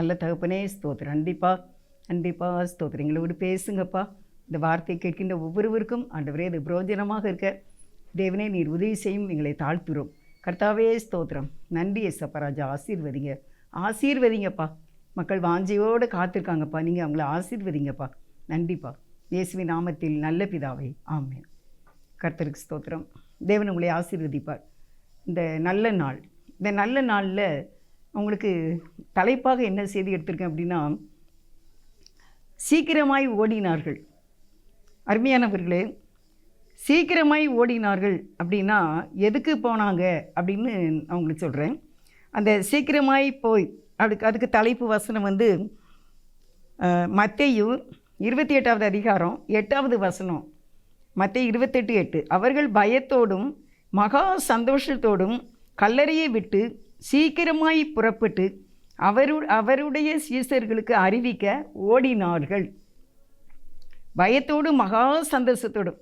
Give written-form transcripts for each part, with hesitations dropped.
நல்ல தகப்பனே ஸ்தோத்திரம். கண்டிப்பாக ஸ்தோத்திரம். எங்களோடு பேசுங்கப்பா. இந்த வார்த்தை கேட்கின்ற ஒவ்வொருவருக்கும் ஆண்டவரே அது பிரயோஜனமாக இருக்க தேவனே நீர் உதவி செய்யும். எங்களை தாழ்த்துறோம் கர்த்தாவே. ஸ்தோத்திரம். நன்றி ஏசப்பா ராஜா. ஆசீர்வதிங்கப்பா. மக்கள் வாஞ்சையோடு காத்திருக்காங்கப்பா. நீங்கள் அவங்கள ஆசீர்வதிங்கப்பா. நன்றிப்பா. இயேசுவின் நாமத்தில் நல்ல பிதாவே, ஆமென். கர்த்தருக்கு ஸ்தோத்திரம். தேவன் உங்களை ஆசீர்வதிப்பார். இந்த நல்ல நாளில் உங்களுக்கு தலைப்பாக என்ன செய்தி எடுத்திருக்கேன் அப்படின்னா, சீக்கிரமாய் ஓடினார்கள். அருமையானவர்களே, சீக்கிரமாய் ஓடினார்கள் அப்படின்னா எதுக்கு போனாங்க அப்படின்னு அவங்களுக்கு சொல்கிறேன். அந்த சீக்கிரமாய் போய் அதுக்கு தலைப்பு வசனம் வந்து மத்தேயு 28வது அதிகாரம் 8வது வசனம். மத்தேயு 28:8. அவர்கள் பயத்தோடும் மகா சந்தோஷத்தோடும் கல்லறையை விட்டு சீக்கிரமாய் புறப்பட்டு அவருடைய சீசர்களுக்கு அறிவிக்க ஓடினார்கள். பயத்தோடும் மகா சந்தோஷத்தோடும்.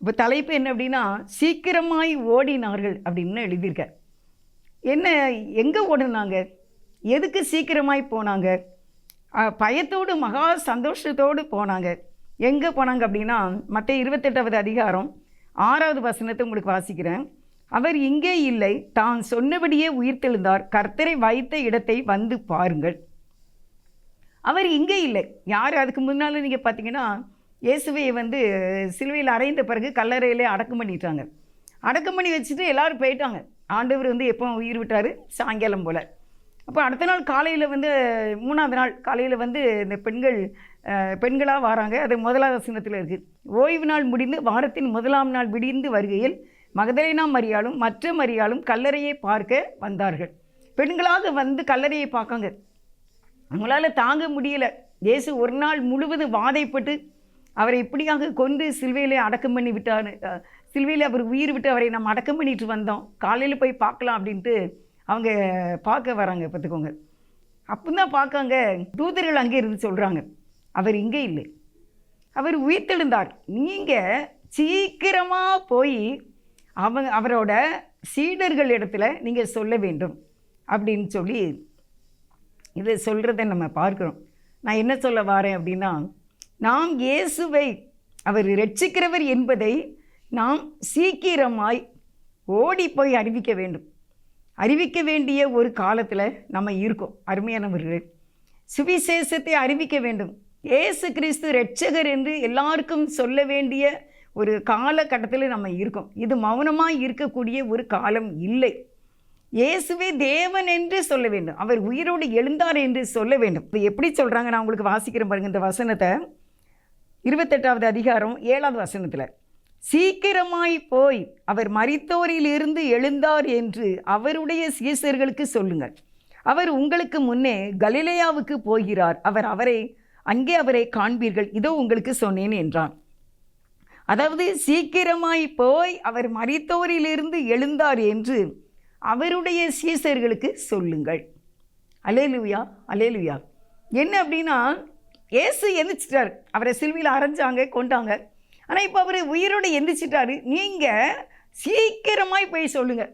இப்போ தலைப்பு என்ன அப்படின்னா, சீக்கிரமாய் ஓடினார்கள் அப்படின்னு எழுதியிருக்க. என்ன, எங்கே ஓடினாங்க, எதுக்கு சீக்கிரமாய் போனாங்க? பயத்தோடு மகா சந்தோஷத்தோடு போனாங்க. எங்கே போனாங்க அப்படின்னா, மத்தேயு 28வது அதிகாரம் 6வது வசனத்தை உங்களுக்கு வாசிக்கிறேன். அவர் இங்கே இல்லை, தான் சொன்னபடியே உயிர்த்தெழுந்தார். கர்த்தரை வைத்த இடத்தை வந்து பாருங்கள். அவர் இங்கே இல்லை. யார்? அதுக்கு முன்னால் நீங்கள் பார்த்தீங்கன்னா, இயேசுவை வந்து சிலுவையில் அறைந்த பிறகு கல்லறையிலே அடக்கம் பண்ணிட்டாங்க. அடக்கம் பண்ணி வச்சுட்டு எல்லோரும் போயிட்டாங்க. ஆண்டவர் வந்து எப்போ உயிர் விட்டார்? சாயங்காலம் போல். அப்போ அடுத்த நாள் காலையில் வந்து 3வது நாள் காலையில் வந்து இந்த பெண்களாக வராங்க. அது 1வது வசனத்தில் இருக்குது. ஓய்வு நாள் முடிந்து வாரத்தின் 1ஆம் நாள் விடிந்து வருகையில் மகதலேனா மரியாளும் மற்ற மரியாளும் கல்லறையை பார்க்க வந்தார்கள். பெண்களாக வந்து கல்லறையை பார்க்காங்க. அவங்களால தாங்க முடியலை. இயேசு ஒரு நாள் முழுவதும் வாதைப்பட்டு அவரை இப்படியாக கொண்டு சிலுவையிலே அடக்கம் பண்ணி விட்டார். சிலுவையில் அவர் உயிர் விட்டு அவரை நம்ம அடக்கம் பண்ணிட்டு வந்தோம். காலையில் போய் பார்க்கலாம் அப்படின்ட்டு அவங்க பார்க்க வராங்க. பார்த்துக்கோங்க. அப்போ தான் பார்க்காங்க, தூதர்கள் அங்கே இருந்து சொல்கிறாங்க, அவர் இங்கே இல்லை, அவர் உயிர்த்தெழுந்தார். நீங்கள் சீக்கிரமாக போய் அவரோட சீடர்கள் இடத்துல நீங்கள் சொல்ல வேண்டும் அப்படின்னு சொல்லி இதை சொல்கிறத நம்ம பார்க்குறோம். நான் என்ன சொல்ல வரேன் அப்படின்னா, நாம் இயேசுவை அவர் இரட்சிக்கிறவர் என்பதை நாம் சீக்கிரமாய் ஓடி போய் அறிவிக்க வேண்டிய ஒரு காலத்தில் நம்ம இருக்கோம். அருமையானவர்களே, சுவிசேஷத்தை அறிவிக்க வேண்டும். இயேசு கிறிஸ்து இரட்சகர் என்று எல்லாருக்கும் சொல்ல வேண்டிய ஒரு காலகட்டத்தில் நம்ம இருக்கோம். இது மௌனமாக இருக்கக்கூடிய ஒரு காலம் இல்லை. இயேசுவே தேவன் என்று சொல்ல வேண்டும். அவர் உயிரோடு எழுந்தார் என்று சொல்ல வேண்டும். இது எப்படி சொல்கிறாங்க? நான் உங்களுக்கு வாசிக்கிறேன் பாருங்கள் இந்த வசனத்தை. 28வது அதிகாரம் 7வது வசனத்தில், சீக்கிரமாய் போய் அவர் மரித்தோரிலிருந்து எழுந்தார் என்று அவருடைய சீசர்களுக்கு சொல்லுங்கள். அவர் உங்களுக்கு முன்னே கலிலேயாவுக்கு போகிறார். அங்கே அவரை காண்பீர்கள். இதோ உங்களுக்கு சொன்னேன் என்றான். அதாவது சீக்கிரமாய் போய் அவர் மரித்தோரிலிருந்து எழுந்தார் என்று அவருடைய சீசர்களுக்கு சொல்லுங்கள். அல்லேலூயா, அல்லேலூயா. என்ன அப்படின்னா, இயேசு எந்திரிச்சிட்டார். அவரை சிலுவையில் அரைஞ்சாங்க, கொண்டாங்க. ஆனால் இப்போ அவர் உயிரோடு எந்திரிச்சிட்டாரு. நீங்கள் சீக்கிரமாய் போய் சொல்லுங்கள்.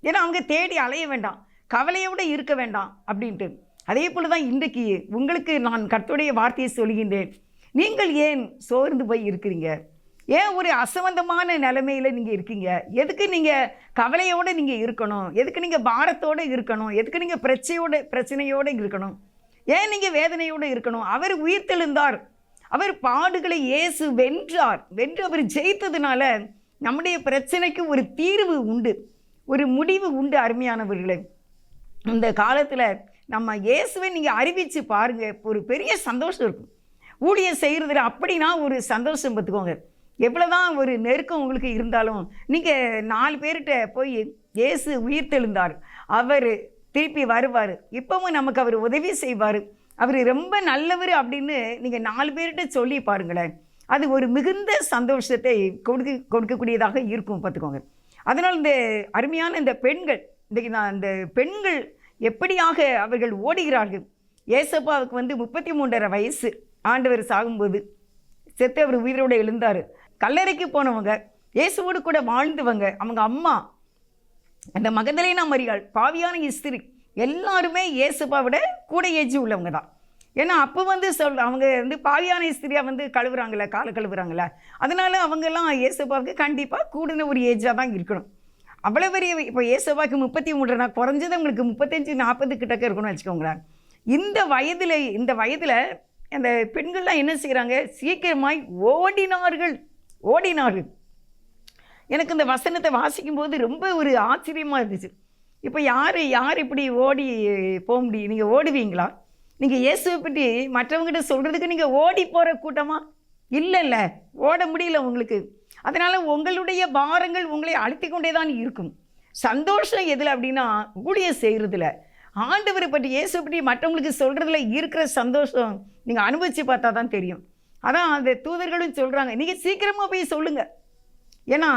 ஏன்னா அவங்க தேடி அலைய வேண்டாம், கவலையோடு இருக்க வேண்டாம் அப்படின்ட்டு. அதே போல் தான் இன்றைக்கு உங்களுக்கு நான் கர்த்தருடைய வார்த்தையை சொல்கின்றேன். நீங்கள் ஏன் சோர்ந்து போய் இருக்கிறீங்க? ஏன் ஒரு அசம்பந்தமான நிலைமையில் நீங்கள் இருக்கீங்க? எதுக்கு நீங்கள் கவலையோடு நீங்கள் இருக்கணும்? எதுக்கு நீங்கள் பாரத்தோடு இருக்கணும்? எதுக்கு நீங்கள் பிரச்சனையோடு இருக்கணும்? ஏன் நீங்கள் வேதனையோடு இருக்கணும்? அவர் உயிர்த்தெழுந்தார். அவர் பாடுகளை இயேசு வென்று அவர் ஜெயித்ததுனால நம்முடைய பிரச்சனைக்கு ஒரு தீர்வு உண்டு, ஒரு முடிவு உண்டு. அருமையானவர்களே, இந்த காலத்தில் நம்ம இயேசுவை நீங்கள் அறிவித்து பாருங்கள், ஒரு பெரிய சந்தோஷம் இருக்கும். ஊழியம் செய்கிறதுல அப்படின்னா ஒரு சந்தோஷம். பார்த்துக்கோங்க, எவ்வளோதான் ஒரு நெருக்கம் உங்களுக்கு இருந்தாலும் நீங்கள் 4 பேர்கிட்ட போய் இயேசு உயிர்த்தெழுந்தார், அவர் திருப்பி வருவார், இப்போவும் நமக்கு அவர் உதவி செய்வார், அவர் ரொம்ப நல்லவர் அப்படின்னு நீங்கள் 4 பேர்கிட்ட சொல்லி பாருங்களேன். அது ஒரு மிகுந்த சந்தோஷத்தை கொடுக்கக்கூடியதாக இருக்கும். பார்த்துக்கோங்க. அதனால் இந்த அருமையான இந்த பெண்கள், இன்றைக்கி நான் இந்த பெண்கள் எப்படியாக அவர்கள் ஓடுகிறார்கள். ஏசப்பாவுக்கு 33.5 வயசு. ஆண்டவர் சாகும்போது செத்து அவர் உயிரோடு எழுந்தார். கல்லறைக்கு போனவங்க, இயேசுவோடு கூட வாழ்ந்தவங்க, அவங்க அம்மா அந்த மகதலேனா மரியாள், பாவியான ஸ்திரீ, எல்லாருமே இயேசுப்பா விட கூட ஏஜ் உள்ளவங்க தான். ஏன்னா அப்போ வந்து அவங்க வந்து பாவியான ஸ்திரியாக வந்து கழுவுறாங்களே, காலை கழுவுறாங்களே, அதனால அவங்கெல்லாம் இயேசுப்பாவுக்கு கண்டிப்பாக கூடின ஒரு ஏஜாக தான் இருக்கணும். அவ்வளோ பெரிய இப்போ இயேசுப்பாவுக்கு 33, குறைஞ்சது உங்களுக்கு 35-40 கிட்டக்க இருக்கணும்னு வச்சுக்கோங்களேன். இந்த வயதில் அந்த பெண்கள்லாம் என்ன செய்கிறாங்க, சீக்கிரமாய் ஓடினார்கள். எனக்கு இந்த வசனத்தை வாசிக்கும்போது ரொம்ப ஒரு ஆச்சரியமாக இருந்துச்சு. இப்போ யார் இப்படி ஓடி போக முடியும்? நீங்கள் ஓடுவீங்களா? நீங்கள் இயேசுவை பற்றி மற்றவங்ககிட்ட சொல்கிறதுக்கு நீங்கள் ஓடி போகிற கூட்டமா? இல்லைல்ல, ஓட முடியல உங்களுக்கு. அதனால் உங்களுடைய பாரங்கள் உங்களை அழுத்தி கொண்டே தான் இருக்கும். சந்தோஷம் எதில் அப்படின்னா ஊழியம் செய்கிறதுல, ஆண்டவரை பற்றி இயேசுவை பற்றி மற்றவங்களுக்கு சொல்கிறதுல இருக்கிற சந்தோஷம் நீங்கள் அனுபவித்து பார்த்தா தான் தெரியும். அதான் அந்த தூதர்களும் சொல்கிறாங்க, நீங்கள் சீக்கிரமாக போய் சொல்லுங்கள். ஏன்னா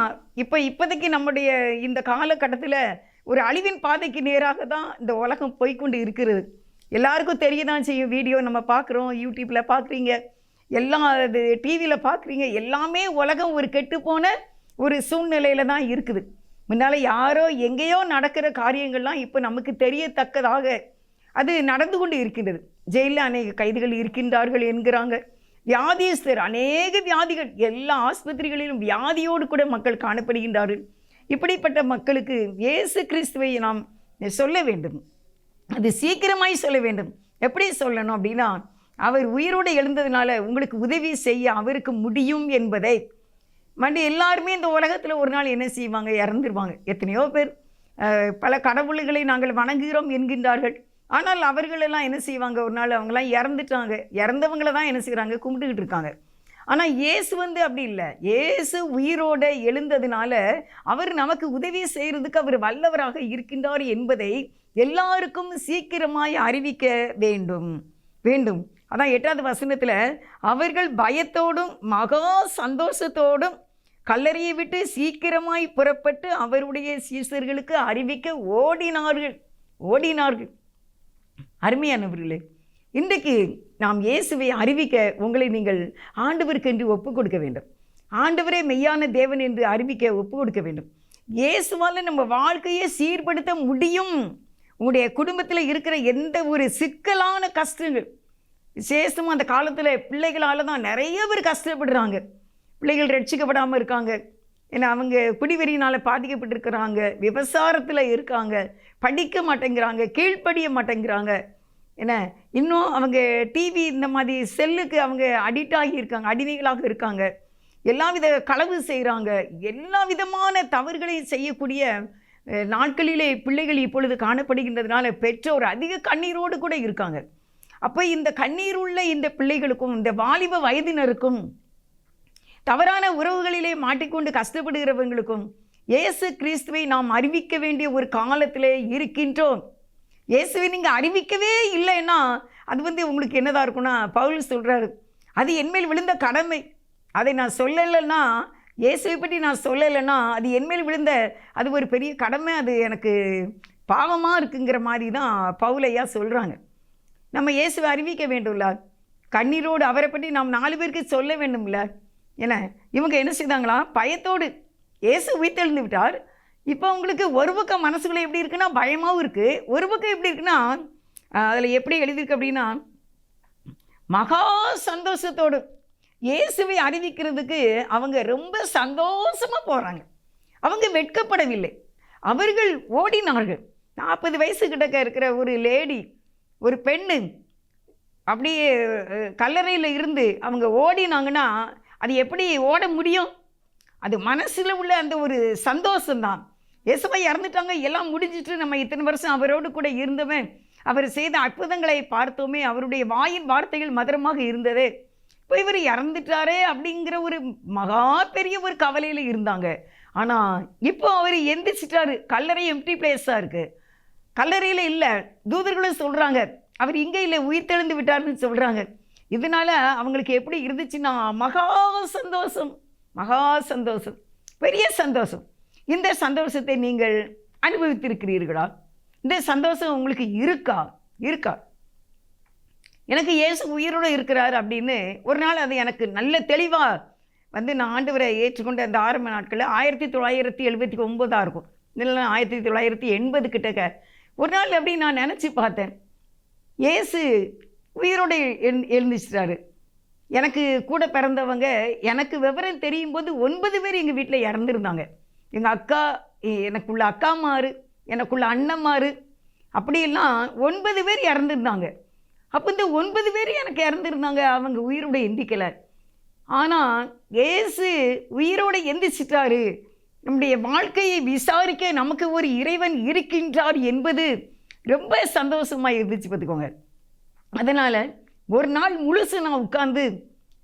இப்போதைக்கு நம்முடைய இந்த காலகட்டத்தில் ஒரு அழிவின் பாதைக்கு நேராக தான் இந்த உலகம் போய்கொண்டு இருக்கிறது. எல்லாருக்கும் தெரிய தான் செய்யும். வீடியோ நம்ம பார்க்குறோம், யூடியூப்பில் பார்க்குறீங்க, எல்லாம் இது டிவியில் பார்க்குறீங்க. எல்லாமே உலகம் ஒரு கெட்டுப்போன ஒரு சூழ்நிலையில் தான் இருக்குது. முன்னால் யாரோ எங்கேயோ நடக்கிற காரியங்கள்லாம் இப்போ நமக்கு தெரியத்தக்கதாக அது நடந்து கொண்டு இருக்கின்றது. ஜெயிலில் அநேக கைதிகள் இருக்கின்றார்கள் என்கிறாங்க. வியாதியஸ்தர், அநேக வியாதிகள், எல்லா ஆஸ்பத்திரிகளிலும் வியாதியோடு கூட மக்கள் காணப்படுகின்றார்கள். இப்படிப்பட்ட மக்களுக்கு இயேசு கிறிஸ்துவை நாம் சொல்ல வேண்டும். அது சீக்கிரமாய் சொல்ல வேண்டும். எப்படி சொல்லணும் அப்படின்னா, அவர் உயிரோடு எழுந்ததுனால உங்களுக்கு உதவி செய்ய அவருக்கு முடியும் என்பதை எல்லாருமே இந்த உலகத்தில் ஒரு நாள் என்ன செய்வாங்க, இறந்துருவாங்க. எத்தனையோ பேர் பல கடவுள்களை நாங்கள் வணங்குகிறோம் என்கின்றார்கள். ஆனால் அவர்களெல்லாம் என்ன செய்வாங்க, ஒரு நாள் அவங்களாம் இறந்துட்டாங்க. இறந்தவங்களை தான் என்ன செய்கிறாங்க, கும்பிட்டுக்கிட்டு இருக்காங்க. ஆனால் இயேசு வந்து அப்படி இல்லை. இயேசு உயிரோடு எழுந்ததுனால அவர் நமக்கு உதவி செய்கிறதுக்கு அவர் வல்லவராக இருக்கின்றார் என்பதை எல்லாருக்கும் சீக்கிரமாய் அறிவிக்க வேண்டும். அதான் 8வது வசனத்தில், அவர்கள் பயத்தோடும் மகா சந்தோஷத்தோடும் கல்லறையை விட்டு சீக்கிரமாய் புறப்பட்டு அவருடைய சீஷர்களுக்கு அறிவிக்க ஓடினார்கள். அருமையானவர்களே, இன்றைக்கு நாம் இயேசுவை அறிவிக்க உங்களை நீங்கள் ஆண்டவருக்கு என்று ஒப்பு கொடுக்க வேண்டும். ஆண்டவரே மெய்யான தேவன் என்று அறிவிக்க ஒப்பு கொடுக்க வேண்டும். இயேசுவால் நம்ம வாழ்க்கையை சீர்படுத்த முடியும். உங்களுடைய குடும்பத்தில் இருக்கிற எந்த ஒரு சிக்கலான கஷ்டங்கள், விசேஷமாக அந்த காலத்தில் பிள்ளைகளால் தான் நிறைய பேர் கஷ்டப்படுறாங்க. பிள்ளைகள் ரட்சிக்கப்படாமல் இருக்காங்க. ஏன்னா அவங்க குடிவெறியினால் பாதிக்கப்பட்டிருக்கிறாங்க, விபசாரத்தில் இருக்காங்க, படிக்க மாட்டேங்கிறாங்க, கீழ்ப்படிய மாட்டேங்கிறாங்க. ஏன்னா இன்னும் அவங்க டிவி இந்த மாதிரி செல்லுக்கு அவங்க அடிக்ட் ஆகியிருக்காங்க, அடிமைகளாக இருக்காங்க. எல்லா வித களவு செய்கிறாங்க. எல்லா விதமான தவறுகளையும் செய்யக்கூடிய நாட்களிலே பிள்ளைகள் இப்பொழுது காணப்படுகின்றதுனால பெற்றோர் அதிக கண்ணீரோடு கூட இருக்காங்க. அப்போ இந்த கண்ணீர் உள்ள இந்த பிள்ளைகளுக்கும் இந்த வாலிப வயதினருக்கும் தவறான உறவுகளிலே மாட்டிக்கொண்டு கஷ்டப்படுகிறவங்களுக்கும் இயேசு கிறிஸ்துவை நாம் அறிவிக்க வேண்டிய ஒரு காலத்திலே இருக்கின்றோம். இயேசுவை நீங்கள் அறிவிக்கவே இல்லைன்னா அது வந்து உங்களுக்கு என்னதான் இருக்குன்னா, பவுல் சொல்கிறாரு, அது என்மேல் விழுந்த கடமை. அதை நான் சொல்லலைன்னா, இயேசுவை பற்றி நான் சொல்லலைன்னா அது என்மேல் விழுந்த அது ஒரு பெரிய கடமை, அது எனக்கு பாவமாக இருக்குங்கிற மாதிரி தான் பவுலையா சொல்கிறாங்க. நம்ம இயேசுவை அறிவிக்க வேண்டும்ல, கண்ணீரோடு அவரை பற்றி நாம் 4 பேருக்கு சொல்ல வேண்டும்ல. ஏன்னா இவங்க என்ன செய்தாங்களா, பயத்தோடு இயேசு உயிர்த்தெழுந்து விட்டார். இப்போ உங்களுக்கு ஒரு பக்கம் மனசுக்குள்ளே எப்படி இருக்குன்னா பயமாகவும் இருக்குது, ஒரு பக்கம் எப்படி இருக்குன்னா அதில் எப்படி எழுதியிருக்கு அப்படின்னா, மகா சந்தோஷத்தோடு இயேசுவை அறிவிக்கிறதுக்கு அவங்க ரொம்ப சந்தோஷமாக போகிறாங்க. அவங்க வெட்கப்படவில்லை, அவர்கள் ஓடினார்கள். 40 வயசு கிட்டக்க இருக்கிற ஒரு லேடி, ஒரு பெண்ணு அப்படியே கல்லறையில் இருந்து அவங்க ஓடினாங்கன்னா அது எப்படி ஓட முடியும்? அது மனசில் உள்ள அந்த ஒரு சந்தோஷம்தான். இயேசுவை இறந்துட்டாங்க, எல்லாம் முடிஞ்சிட்டு, நம்ம இத்தனை வருஷம் அவரோடு கூட இருந்தவன், அவர் செய்த அற்புதங்களை பார்த்தோமே, அவருடைய வாயின் வார்த்தைகள் மதுரமாக இருந்ததே, இப்போ இவர் இறந்துட்டாரே அப்படிங்கிற ஒரு மகா பெரிய ஒரு கவலையில் இருந்தாங்க. ஆனால் இப்போ அவர் எந்திரிச்சிட்டாரு. கல்லறை எம்டி பிளேஸாக இருக்குது, கல்லறையில் இல்லை. தூதர்களும் சொல்கிறாங்க அவர் இங்கே இல்லை, உயிர்த்தெழுந்து விட்டார்னு சொல்கிறாங்க. இதனால் அவங்களுக்கு எப்படி இருந்துச்சுன்னா மகா சந்தோஷம், பெரிய சந்தோஷம். இந்த சந்தோஷத்தை நீங்கள் அனுபவித்திருக்கிறீர்களா? இந்த சந்தோஷம் உங்களுக்கு இருக்கா? எனக்கு இயேசு உயிரோடு இருக்கிறார் அப்படின்னு ஒரு நாள் அது எனக்கு நல்ல தெளிவாக வந்து நான் ஆண்டவரை ஏற்றுக்கொண்ட அந்த ஆரம்ப நாட்களில் 1979 இருக்கும், இல்லைன்னா 1980 கிட்டக்க ஒரு நாள் அப்படி நான் நினச்சி பார்த்தேன், இயேசு உயிரோடு எழுந்துச்சிட்டாரு. எனக்கு கூட பிறந்தவங்க, எனக்கு விவரம் தெரியும் போது 9 பேர் எங்கள் வீட்டில் இறந்துருந்தாங்க. எங்கள் அக்கா, எனக்குள்ள அக்காமாரு, எனக்குள்ள அண்ணன்மாரு, அப்படியெல்லாம் 9 பேர் இறந்துருந்தாங்க. அப்போ இந்த 9 பேர் எனக்கு இறந்துருந்தாங்க, அவங்க உயிரோடு எந்திக்கலை. ஆனால் இயேசு உயிரோடு எந்திரிச்சிட்டாரு. நம்முடைய வாழ்க்கையை விசாரிக்க நமக்கு ஒரு இறைவன் இருக்கின்றார் என்பது ரொம்ப சந்தோஷமாக இருந்துச்சு பார்த்துக்கோங்க. அதனால் ஒரு நாள் முழுசு நான் உட்கார்ந்து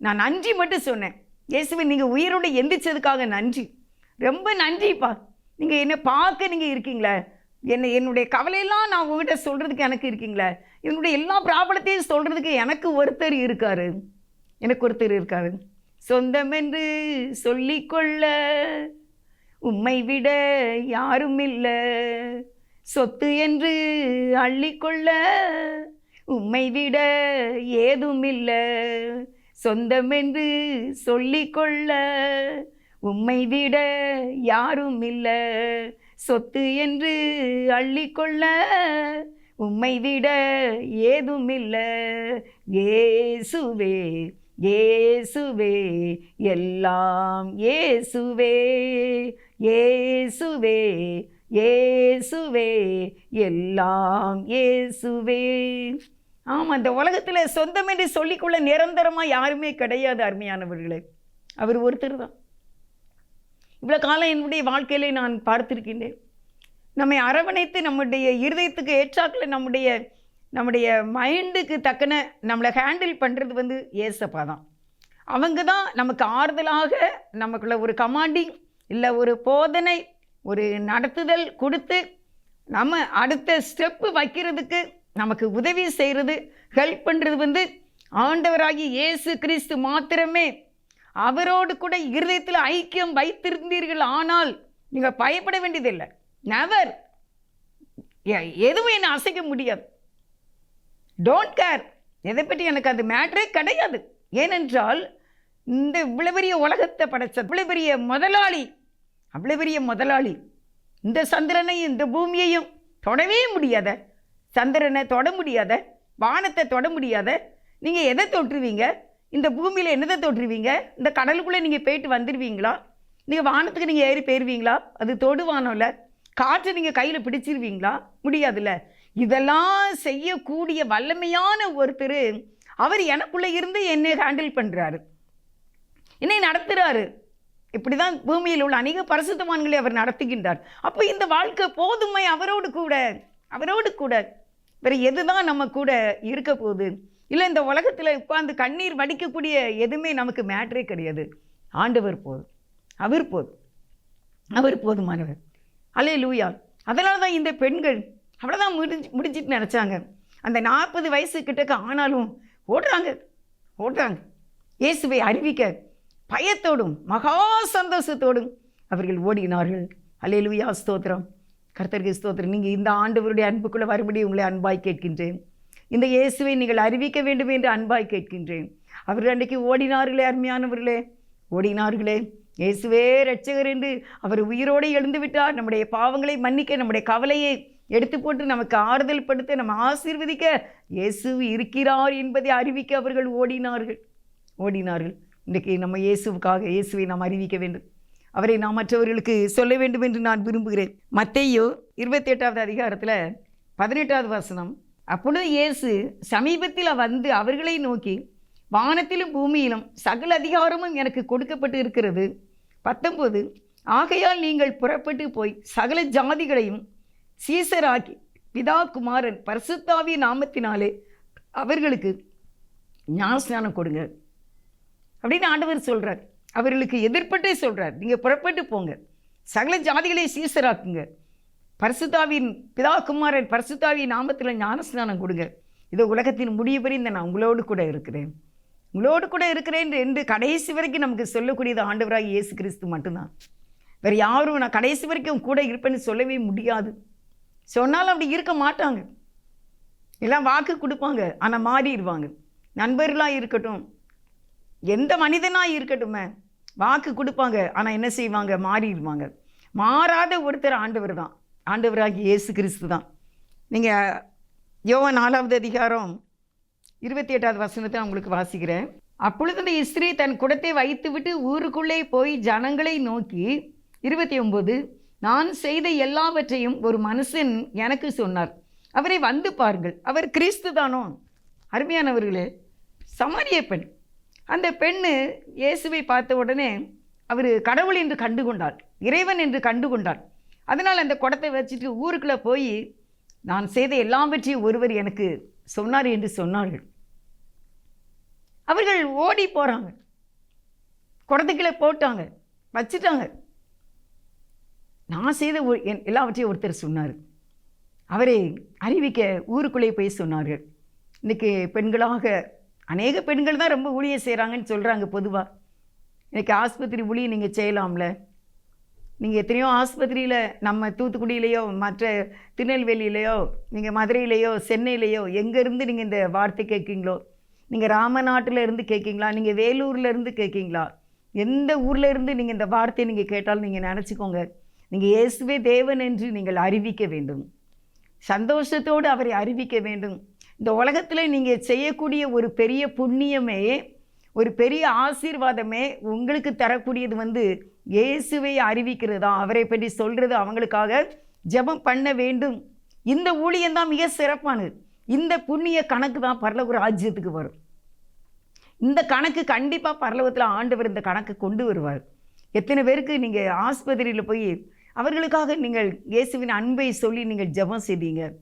நான் நன்றி மட்டும் சொன்னேன். இயேசுவை, நீங்கள் உயிரோடு எந்திரிச்சதுக்காக நன்றி, ரொம்ப நன்றிப்பா. நீங்கள் என்னை பார்க்க நீங்கள் இருக்கீங்களே, என்னுடைய கவலையெல்லாம் நான் உங்கள்கிட்ட சொல்கிறதுக்கு எனக்கு இருக்கீங்களே, என்னுடைய எல்லா ப்ராப்ளத்தையும் சொல்கிறதுக்கு எனக்கு ஒருத்தர் இருக்காரு. சொந்தம் என்று சொல்லிக்கொள்ள உம்மை விட யாரும் இல்லை, சொத்து என்று அள்ளிக்கொள்ள உம்மை விட ஏதும் இல்லை, சொந்தம் என்று சொல்லிக்கொள்ள உம்மை விட யாரும் இல்லை, சொத்து என்று அள்ளிக்கொள்ள உம்மை விட ஏதும் இல்லை, இயேசுவே இயேசுவே எல்லாம் இயேசுவே, இயேசுவே இயேசுவே எல்லாம் இயேசுவே. ஆமாம், இந்த உலகத்தில் சொந்தம் என்று சொல்லிக்கொள்ள நிரந்தரமாக யாருமே கிடையாது அருமையானவர்களே. அவர் ஒருத்தர் தான். இவ்வளோ காலம் என்னுடைய வாழ்க்கையிலே நான் பார்த்திருக்கின்றேன். நம்மை அரவணைத்து நம்முடைய இருதயத்துக்கு ஏற்றாக்கில் நம்முடைய மைண்டுக்கு தக்கன நம்மளை ஹேண்டில் பண்ணுறது ஏசப்பா தான். அவங்க தான் நமக்கு ஆறுதலாக, நமக்குள்ள ஒரு கமாண்டிங் இல்லை ஒரு போதனை, ஒரு நடத்துதல் கொடுத்து நம்ம அடுத்த ஸ்டெப்பு வைக்கிறதுக்கு நமக்கு உதவி செய்கிறது, ஹெல்ப் பண்ணுறது ஆண்டவராகி இயேசு கிறிஸ்து மாத்திரமே. அவரோடு கூட இருதயத்தில் ஐக்கியம் வைத்திருந்தீர்கள் ஆனால் நீங்கள் பயப்பட வேண்டியதில்லை. நெவர், எதுவும் என்னை அசைக்க முடியாது. டோன்ட் கேர், எதை பற்றி எனக்கு அது மேட்டரே கிடையாது. ஏனென்றால் இந்த இவ்வளோ பெரிய உலகத்தை படைச்ச இவ்வளோ பெரிய முதலாளி இந்த சந்திரனையும் இந்த பூமியையும் தொடவே முடியாத, சந்திரனை தொட முடியாத, வானத்தை தொட முடியாத, நீங்கள் எதை தொட்டுருவீங்க? இந்த பூமியில் என்னதை தொட்டுருவீங்க? இந்த கடலுக்குள்ளே நீங்கள் போயிட்டு வந்துடுவீங்களா? நீங்கள் வானத்துக்கு நீங்கள் ஏறி போயிடுவீங்களா? அது தொடுவானோல்ல. காற்றை நீங்கள் கையில் பிடிச்சிருவீங்களா? முடியாதுல்ல. இதெல்லாம் செய்யக்கூடிய வல்லமையான ஒருத்தர் அவர் எனக்குள்ளே இருந்து என்னை ஹேண்டில் பண்ணுறாரு, என்னை நடத்துகிறாரு. இப்படி தான் பூமியில் உள்ள அநேக பரிசுத்தவான்களை அவர் நடத்துகின்றார். அப்போ இந்த வாழ்க்கை போதுமை அவரோடு கூட வேறு எதுதான் நம்ம கூட இருக்க போகுது? இல்லை, இந்த உலகத்தில் உட்கார்ந்து கண்ணீர் வடிக்கக்கூடிய எதுவுமே நமக்கு மேட்டரே கிடையாது. ஆண்டவர் போதும், அவர் போதுமானவர். அல்லேலூயா. அதனால தான் இந்த பெண்கள் அவ்வளோதான் முடிஞ்சிட்டு நினச்சாங்க. அந்த 40 வயசு கிட்டக்க ஆனாலும் ஓடுறாங்க இயேசுவை அறிவிக்க. பயத்தோடும் மகா சந்தோஷத்தோடும் அவர்கள் ஓடினார்கள். அல்லேலூயா, ஸ்தோத்திரம், கர்த்தருக்கு ஸ்தோத்திரம். நீங்கள் இந்த ஆண்டவருடைய அன்புக்குள்ளே வரும்படி உங்களை அன்பாய் கேட்கின்றேன். இந்த இயேசுவை நீங்கள் அறிவிக்க வேண்டும் என்று அன்பாய் கேட்கின்றேன். அவர்கள் அன்றைக்கு ஓடினார்களே, அருமையானவர்களே, ஓடினார்களே. இயேசுவே இரட்சகர் என்று அவர் உயிரோடு எழுந்து விட்டார். நம்முடைய பாவங்களை மன்னிக்க, நம்முடைய கவலையை எடுத்து போட்டு நமக்கு ஆறுதல் படுத்த, நம்ம ஆசீர்வதிக்க இயேசு இருக்கிறார் என்பதை அறிவிக்க அவர்கள் ஓடினார்கள். இன்றைக்கு நம்ம இயேசுவை நாம் அறிவிக்க வேண்டும், அவரை நாம் மற்றவர்களுக்கு சொல்ல வேண்டும் என்று நான் விரும்புகிறேன். மத்தேயு 28வது அதிகாரத்தில் 18வது வசனம். அப்பொழுது இயேசு சமீபத்தில் வந்து அவர்களை நோக்கி, வானத்திலும் பூமியிலும் சகல அதிகாரமும் எனக்கு கொடுக்கப்பட்டு இருக்கிறது. 19. ஆகையால் நீங்கள் புறப்பட்டு போய் சகல ஜாதிகளையும் சீசராக்கி பிதா குமாரன் பரிசுத்தாவிய நாமத்தினாலே அவர்களுக்கு ஞானஸ்நானம் கொடுங்க அப்படின்னு ஆண்டவர் சொல்கிறார். அவர்களுக்கு எதிர்பட்டே சொல்கிறார், நீங்கள் புறப்பட்டு போங்க, சகல ஜாதிகளை சீசராக்குங்க, பரிசுத்தாவின் பிதா குமாரன் பரிசுத்தாவிய நாமத்தில் ஞானஸ்நானம் கொடுங்க. இது உலகத்தின் முடிவு பறிந்த நான் உங்களோடு கூட இருக்கிறேன் என்று கடைசி வரைக்கும் நமக்கு சொல்லக்கூடியது ஆண்டவராக இயேசு கிறிஸ்து மட்டும்தான். வேறு யாரும் நான் கடைசி வரைக்கும் கூட இருப்பேன்னு சொல்லவே முடியாது. சொன்னாலும் அப்படி இருக்க மாட்டாங்க. எல்லாம் வாக்கு கொடுப்பாங்க, ஆனால் மாறிடுவாங்க. நண்பர்களாக இருக்கட்டும், எந்த மனிதனாக இருக்கட்டுமே, வாக்கு கொடுப்பாங்க, ஆனால் என்ன செய்வாங்க? மாறிடுவாங்க. மாறாத ஒருத்தர் ஆண்டவர் தான், ஆண்டவராகி இயேசு கிறிஸ்து தான். நீங்கள் யோவான் 4வது அதிகாரம் 28வது வசனத்தை நான் உங்களுக்கு வாசிக்கிறேன். அப்பொழுது அந்த ஸ்திரீ தன் குடத்தை வைத்துவிட்டு ஊருக்குள்ளே போய் ஜனங்களை நோக்கி 29 நான் செய்த எல்லாவற்றையும் ஒரு மனுஷன் எனக்கு சொன்னார், அவரை வந்து பாருங்கள், அவர் கிறிஸ்து தானோ? அருமையானவர்களே, சமாரிய பெண், அந்த பெண்ணு இயேசுவை பார்த்த உடனே அவர் கடவுள் என்று கண்டுகொண்டார், இறைவன் என்று கண்டுகொண்டார். அதனால் அந்த குடத்தை வச்சுட்டு ஊருக்குள்ளே போய் நான் செய்த எல்லாவற்றையும் ஒருவர் எனக்கு சொன்னார் என்று சொன்னார்கள். அவர்கள் ஓடி போகிறாங்க, குடத்துக்குள்ளே போட்டாங்க, வச்சுட்டாங்க. நான் செய்த எல்லாவற்றையும் ஒருத்தர் சொன்னார், அவரை அறிவிக்க ஊருக்குள்ளே போய் சொன்னார்கள். இன்றைக்கி பெண்களாக அநேக பெண்கள் தான் ரொம்ப ஊழியம் செய்கிறாங்கன்னு சொல்கிறாங்க. பொதுவாக இன்றைக்கி ஆஸ்பத்திரி ஊழியம் நீங்கள் செய்யலாம்ல. நீங்கள் எத்தனையோ ஆஸ்பத்திரியில் நம்ம தூத்துக்குடியிலையோ மற்ற திருநெல்வேலியிலையோ நீங்கள் மதுரையிலையோ சென்னையிலையோ எங்கேருந்து நீங்கள் இந்த வார்த்தை கேட்குறீங்களோ, நீங்கள் ராமநாட்டில் இருந்து கேட்குறீங்களா, நீங்கள் வேலூரில் இருந்து கேட்குறீங்களா, எந்த ஊரில் இருந்து நீங்கள் இந்த வார்த்தையை நீங்கள் கேட்டாலும் நீங்கள் நினச்சிக்கோங்க, நீங்கள் இயேசுவே தேவன் என்று நீங்கள் அறிவிக்க வேண்டும். சந்தோஷத்தோடு அவரை அறிவிக்க வேண்டும். இந்த உலகத்தில் நீங்கள் செய்யக்கூடிய ஒரு பெரிய புண்ணியமே, ஒரு பெரிய ஆசீர்வாதமே உங்களுக்கு தரக்கூடியது இயேசுவை அறிவிக்கிறது தான். அவரை பற்றி சொல்கிறது, அவங்களுக்காக ஜெபம் பண்ண வேண்டும். இந்த ஊழியம்தான் மிக சிறப்பானது. இந்த புண்ணிய கணக்கு தான் பரலோக ராஜ்யத்துக்கு வரும். இந்த கணக்கு கண்டிப்பாக பரலோகத்தில் ஆண்டவர் இந்த கணக்கு கொண்டு வருவார். எத்தனை பேருக்கு நீங்கள் ஆஸ்பத்திரியில் போய் அவர்களுக்காக நீங்கள் இயேசுவின் அன்பை சொல்லி நீங்கள் ஜெபம் செய்தீங்க?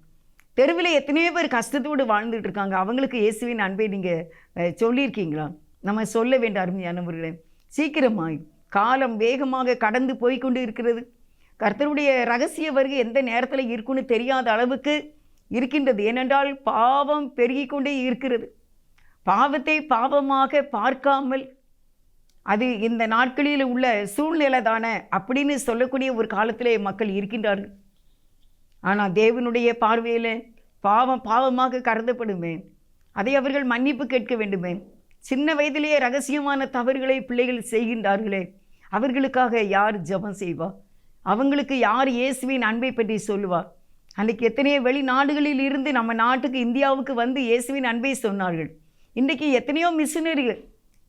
தெருவில் எத்தனையோ பேர் கஷ்டத்தோடு வாழ்ந்துட்டு இருக்காங்க, அவங்களுக்கு இயேசுவின் அன்பை நீங்கள் சொல்லியிருக்கீங்களா? நம்ம சொல்ல வேண்டிய அருமையானவர்களே, சீக்கிரமாய் காலம் வேகமாக கடந்து போய்கொண்டு இருக்கிறது. கர்த்தருடைய ரகசிய வருகை எந்த நேரத்தில் இருக்குன்னு தெரியாத அளவுக்கு இருக்கின்றது. ஏனென்றால் பாவம் பெருகி கொண்டே இருக்கிறது. பாவத்தை பாவமாக பார்க்காமல் அது இந்த நாட்களில் உள்ள சூழ்நிலை தானே அப்படின்னு சொல்லக்கூடிய ஒரு காலத்திலே மக்கள் இருக்கின்றார்கள். ஆனால் தேவனுடைய பார்வையில் பாவம் பாவமாக கருதப்படுமே, அதை அவர்கள் மன்னிப்பு கேட்க வேண்டுமே. சின்ன வயதிலேயே ரகசியமான தவறுகளை பிள்ளைகள் செய்கின்றார்களே, அவர்களுக்காக யார் ஜெபம் செய்வா? அவங்களுக்கு யார் இயேசுவின் அன்பை பற்றி சொல்லுவா? அன்றைக்கி எத்தனையோ வெளிநாடுகளில் இருந்து நம்ம நாட்டுக்கு இந்தியாவுக்கு வந்து இயேசுவின் அன்பை சொன்னார்கள். இன்றைக்கி எத்தனையோ மிஷினரிகள்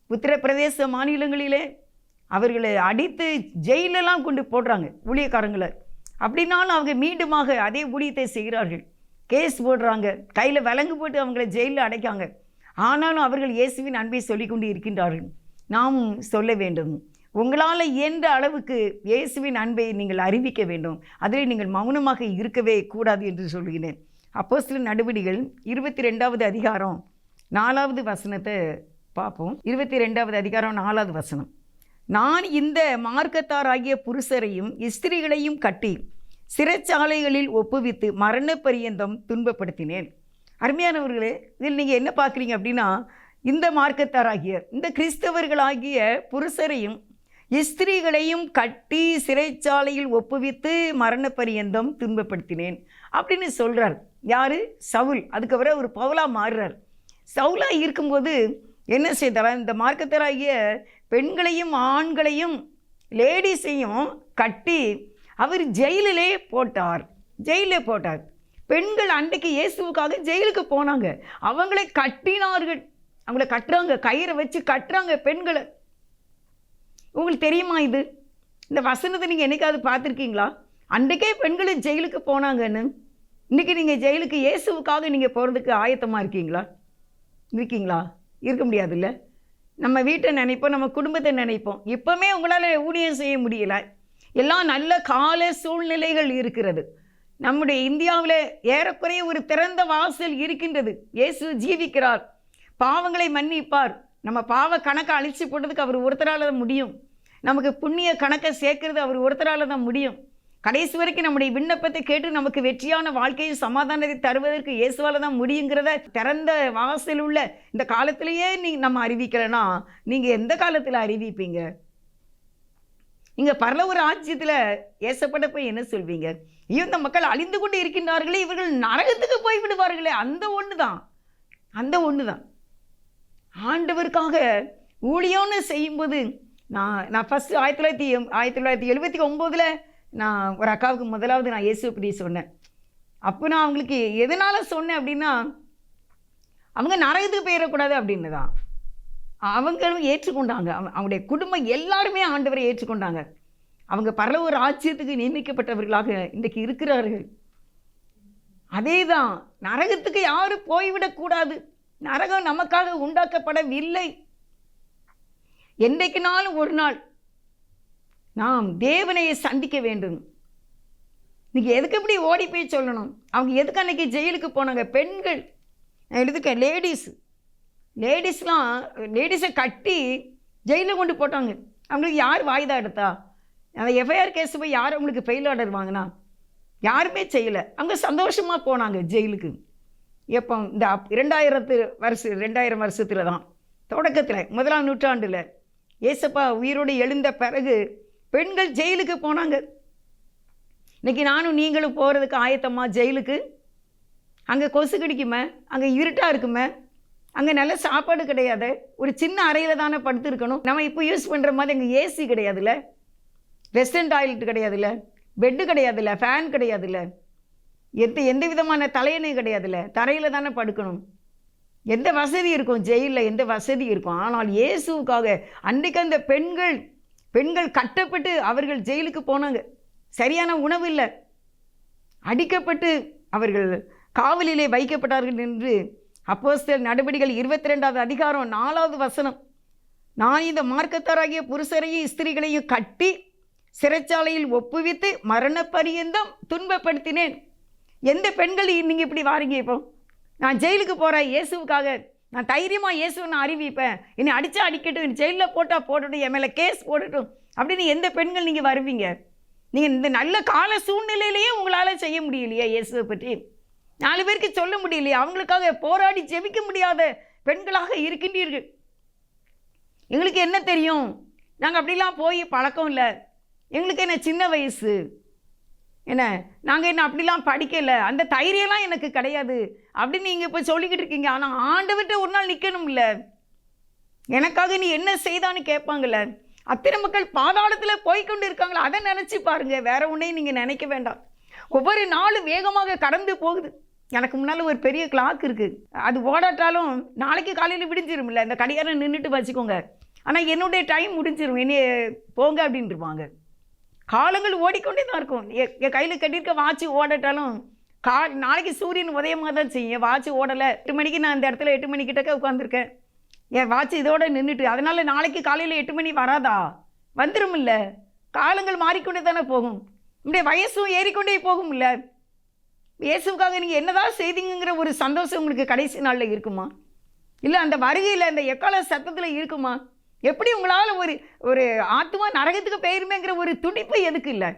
உத்தரப்பிரதேச மாநிலங்களிலே அவர்களை அடித்து ஜெயிலெல்லாம் கொண்டு போடுறாங்க ஊழியக்காரங்களை. அப்படின்னாலும் அவங்க மீண்டுமாக அதே ஊழியத்தை செய்கிறார்கள். கேஸ் போடுறாங்க, கையில் விலங்கு போட்டு அவங்கள ஜெயிலில் அடைக்காங்க. ஆனாலும் அவர்கள் இயேசுவின் அன்பை சொல்லி கொண்டு இருக்கின்றார்கள். நாமும் சொல்ல வேண்டும். உங்களால் இயன்ற அளவுக்கு இயேசுவின் அன்பை நீங்கள் அறிவிக்க வேண்டும். அதில் நீங்கள் மௌனமாக இருக்கவே கூடாது என்று சொல்கிறேன். அப்போஸ்தலர் நடவடிக்கைகள் 22வது அதிகாரம் 4வது வசனத்தை பார்ப்போம். 22வது அதிகாரம் 4வது வசனம். நான் இந்த மார்க்கத்தாராகிய புருஷரையும் ஸ்திரீகளையும் கட்டி சிறைச்சாலைகளில் ஒப்புவித்து மரண பரியந்தம் துன்பப்படுத்தினேன். அருமையானவர்களே, இதில் நீங்கள் என்ன பார்க்குறீங்க அப்படின்னா, இந்த மார்க்கத்தாராகிய இந்த கிறிஸ்தவர்களாகிய புருஷரையும் ஸ்திரீகளையும் கட்டி சிறைச்சாலையில் ஒப்புவித்து மரண பரியந்தம் துன்பப்படுத்தினேன் அப்படின்னு சொல்கிறார். யார்? சவுல். அதுக்கப்புறம் ஒரு பவுலாக மாறுறார். சவுலாக இருக்கும்போது என்ன செய்தார்? இந்த மார்க்கத்தாராகிய பெண்களையும் ஆண்களையும் லேடிஸையும் கட்டி அவர் ஜெயிலிலே போட்டார். பெண்கள் அன்றைக்கு இயேசுவுக்காக ஜெயிலுக்கு போனாங்க. அவங்களை கட்டினார்கள். அவங்கள கட்டுறாங்க, கயிறை வச்சு கட்டுறாங்க பெண்களை. உங்களுக்கு தெரியுமா இது? இந்த வசனத்தை நீங்கள் என்னைக்காவது பார்த்துருக்கீங்களா? அன்றைக்கே பெண்கள் ஜெயிலுக்கு போனாங்கன்னு. இன்றைக்கி நீங்கள் ஜெயிலுக்கு இயேசுவுக்காக நீங்கள் போகிறதுக்கு ஆயத்தமாக இருக்கீங்களா? இருக்க முடியாதுல்ல. நம்ம வீட்டை நினைப்போம், நம்ம குடும்பத்தை நினைப்போம். இப்போவுமே உங்களால் ஊழியம் செய்ய முடியலை. எல்லாம் நல்ல கால சூழ்நிலைகள் இருக்கிறது. நம்முடைய இந்தியாவில் ஏறக்குறைய ஒரு திறந்த வாசல் இருக்கின்றது. இயேசு ஜீவிக்கிறார், பாவங்களை மன்னிப்பார். நம்ம பாவ கணக்கை அழிச்சு போட்டதுக்கு அவர் ஒருத்தரால் தான் முடியும். நமக்கு புண்ணிய கணக்கை சேர்க்கறது அவர் ஒருத்தரால் தான் முடியும். கடைசி வரைக்கும் நம்முடைய விண்ணப்பத்தை கேட்டு நமக்கு வெற்றியான வாழ்க்கையை சமாதானத்தை தருவதற்கு இயேசுவால் தான் முடியுங்கிறத திறந்த வாசல் உள்ள இந்த காலத்திலேயே நம்ம அறிவிக்கலைன்னா நீங்கள் எந்த காலத்தில் அறிவிப்பீங்க? இங்கே பரலோக ராஜ்யத்தில் ஏசப்பட போய் என்ன சொல்வீங்க? இந்த மக்கள் அழிந்து கொண்டு இருக்கின்றார்களே, இவர்கள் நரகத்துக்கு போய் விடுவார்களே. அந்த ஒன்று தான் ஆண்டவருக்காக ஊழியம்னு செய்யும்போது நான் ஃபஸ்ட்டு 1979 நான் ஒரு அக்காவுக்கு முதலாவது நான் இயேசுவை பற்றி சொன்னேன். அப்போ நான் அவங்களுக்கு எதனால் சொன்னேன் அப்படின்னா, அவங்க நரகத்துக்கு போயிடக்கூடாது அப்படின்னு தான். அவங்களும் ஏற்றுக்கொண்டாங்க. அவங்களுடைய குடும்பம் எல்லாருமே ஆண்டவரை ஏற்றுக்கொண்டாங்க. அவங்க பரலோக ராஜ்யத்துக்கு நியமிக்கப்பட்டவர்களாக இன்றைக்கு இருக்கிறார்கள். அதே தான், நரகத்துக்கு யாரும் போய்விடக்கூடாது. நரகம் நமக்காக உண்டாக்கப்படவில்லை. என்றைக்குனாலும் ஒரு நாள் நாம் தேவனையை சந்திக்க வேண்டும். நீங்கள் எதுக்கு இப்படி ஓடி போய் சொல்லணும்? அவங்க எதுக்கு அன்றைக்கி ஜெயிலுக்கு போனாங்க? பெண்கள், நான் எழுதுக்கேன், லேடிஸை கட்டி ஜெயிலில் கொண்டு போட்டாங்க. அவங்களுக்கு யார் வாய்தா எடுத்தா? அந்த எஃப்ஐஆர் கேஸ் போய் யார் அவங்களுக்கு ஃபெயில் ஆர்டர் வாங்கினா? யாருமே செய்யலை. அவங்க சந்தோஷமாக போனாங்க ஜெயிலுக்கு. எப்போ? இந்த 2000 வருஷத்தில் தான், தொடக்கத்தில் 1ஆம் நூற்றாண்டில் ஏசப்பா உயிரோடு எழுந்த பிறகு பெண்கள் ஜெயிலுக்கு போனாங்க. இன்றைக்கி நானும் நீங்களும் போகிறதுக்கு ஆயத்தமா ஜெயிலுக்கு? அங்கே கொசு கடிக்குமே, அங்கே இருட்டாக இருக்குமே, அங்கே நல்ல சாப்பாடு கிடையாது, ஒரு சின்ன அறையில் தானே படுத்துருக்கணும். நம்ம இப்போ யூஸ் பண்ணுற மாதிரி அங்கே ஏசி கிடையாதுல்ல, வெஸ்டர்ன் டாய்லெட் கிடையாதுல்ல, பெட்டு கிடையாதுல்ல, ஃபேன் கிடையாதுல்ல, எந்த விதமான தலையணை கிடையாதுல்ல, தரையில் தானே படுக்கணும். எந்த வசதி இருக்கும் ஜெயிலில்? எந்த வசதி இருக்கும்? ஆனால் இயேசுவுக்காக அன்றைக்கு அந்த பெண்கள் கட்டப்பட்டு அவர்கள் ஜெயிலுக்கு போனாங்க. சரியான உணவு இல்லை, அடிக்கப்பட்டு அவர்கள் காவலிலே வைக்கப்பட்டார்கள் என்று அப்போஸ்தலர் நடபடிகள் 22ஆவது அதிகாரம் 4வது வசனம். நான் இந்த மார்க்கத்தாராகிய புருஷரையும் ஸ்திரீகளையும் கட்டி சிறைச்சாலையில் ஒப்புவித்து மரண பரியந்தம் துன்பப்படுத்தினேன். எந்த பெண்கள் நீங்கள் இப்படி வாரீங்க? இப்போ நான் ஜெயிலுக்கு போகிறேன் இயேசுவுக்காக, நான் தைரியமாக இயேசுவை நான் அறிவிப்பேன், என்னை அடித்தா அடிக்கட்டும், ஜெயிலில் போட்டால் போடட்டும், என் மேலே கேஸ் போடட்டும் அப்படின்னு எந்த பெண்கள் நீங்கள் வருவீங்க? நீங்கள் இந்த நல்ல கால சூழ்நிலையிலேயே உங்களால் செய்ய முடியலையா? இயேசுவை பற்றி 4 பேருக்கு சொல்ல முடியலையா? அவங்களுக்காக போராடி ஜெபிக்க முடியாத பெண்களாக இருக்கின்றீர்கள். எங்களுக்கு என்ன தெரியும்? நாங்கள் அப்படிலாம் போய் பழக்கம் இல்லை, எங்களுக்கு என்ன சின்ன வயசு, என்ன நாங்கள் என்ன அப்படிலாம் படிக்கலை, அந்த தைரியம்லாம் எனக்கு கிடையாது அப்படின்னு நீங்கள் இப்போ சொல்லிக்கிட்டு இருக்கீங்க. ஆனால் ஆண்டவர்கிட்ட ஒரு நாள் நிற்கணும் இல்லை, எனக்காக நீ என்ன செய்தான்னு கேட்பாங்கள்ல. அத்தனை மக்கள் பாதாளத்தில் போய்கொண்டு இருக்காங்களா, அதை நினச்சி பாருங்கள். வேற ஒன்றையும் நீங்கள் நினைக்க வேண்டாம். ஒவ்வொரு நாளும் வேகமாக கடந்து போகுது. எனக்கு முன்னால் ஒரு பெரிய கிளாக் இருக்குது, அது ஓடாட்டாலும் நாளைக்கு காலையில் விடிஞ்சிரும் இல்லை, இந்த கடிகாரம் நின்றுட்டு வச்சுக்கோங்க. ஆனால் என்னுடைய டைம் முடிஞ்சிடும், என்னைய போங்க அப்படின்ட்டுருவாங்க. காலங்கள் ஓடிக்கொண்டே தான் இருக்கும். என் கையில் கட்டியிருக்க வாட்சி ஓடட்டாலும் நாளைக்கு சூரியன் உதயமாக தான் செய்யும். வாட்சி ஓடலை, 8 மணிக்கு நான் இந்த இடத்துல 8 மணிக்கிட்டக்க உட்காந்துருக்கேன், என் வாட்சி இதோடு நின்றுட்டு, அதனால் நாளைக்கு காலையில் 8 மணி வராதா? வந்துடும் இல்லை. காலங்கள் மாறிக்கொண்டே தானே போகும், நம்முடைய வயசும் ஏறிக்கொண்டே போகும் இல்லை. இயேசுக்காக நீங்கள் என்னதான் செய்தீங்கிற ஒரு சந்தோஷம் உங்களுக்கு கடைசி நாளில் இருக்குமா? இல்லை அந்த வருகையில் அந்த எக்கால சத்தத்தில் இருக்குமா? எப்படி உங்களால் ஒரு ஆத்மா நரகத்துக்கு போயிருமேங்கிற ஒரு துடிப்பு எதுக்கு இல்லை?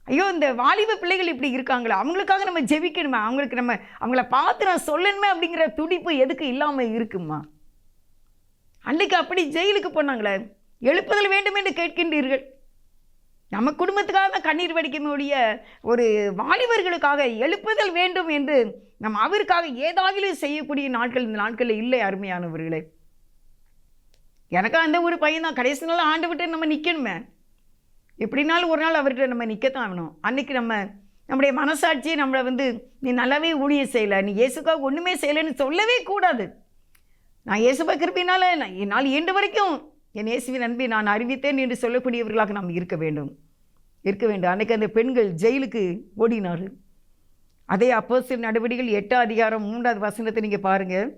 ஐயோ, இந்த வாலிப பிள்ளைகள் இப்படி இருக்காங்களா, அவங்களுக்காக நம்ம ஜெபிக்கணுமே, அவங்கள பார்த்து நான் சொல்லணுமே அப்படிங்கிற துடிப்பு எதுக்கு இல்லாமல் இருக்குமா? அன்றைக்கு அப்படி ஜெயிலுக்கு போனாங்களே, எழுப்புதல் வேண்டும் என்று கேட்கின்றீர்கள். நம்ம குடும்பத்துக்காக தான் கண்ணீர் வடிக்கக்கூடிய ஒரு வாலிபர்களுக்காக எழுப்புதல் வேண்டும் என்று நம்ம அவருக்காக ஏதாவது செய்யக்கூடிய நாட்கள் இந்த நாட்களில் இல்லை. அருமையானவர்களே, எனக்கு அந்த ஒரு பையன் தான். கடைசி நாள் ஆண்டு விட்டு நம்ம நிற்கணுமே, எப்படினாலும் ஒரு நாள் அவர்கிட்ட நம்ம நிற்கத்தான் ஆகணும். அன்றைக்கி நம்முடைய மனசாட்சியை நம்மளை நீ நல்லாவே ஊழியம் செய்யலை, நீ இயேசுக்காக ஒன்றுமே செய்யலைன்னு சொல்லவே கூடாது. நான் இயேசுவை கிருபையினால் என்னால் இயன்ற வரைக்கும் என் இயேசுவின் அன்பை நான் அறிவித்தேன் என்று சொல்லக்கூடியவர்களாக நாம் இருக்க வேண்டும். அன்றைக்கு அந்த பெண்கள் ஜெயிலுக்கு ஓடினார்கள். அதே அப்போஸ்தலர் நடவடிக்கைகள் 8ஆம் அதிகாரம் 3வது வசனத்தை நீங்கள் பாருங்கள்.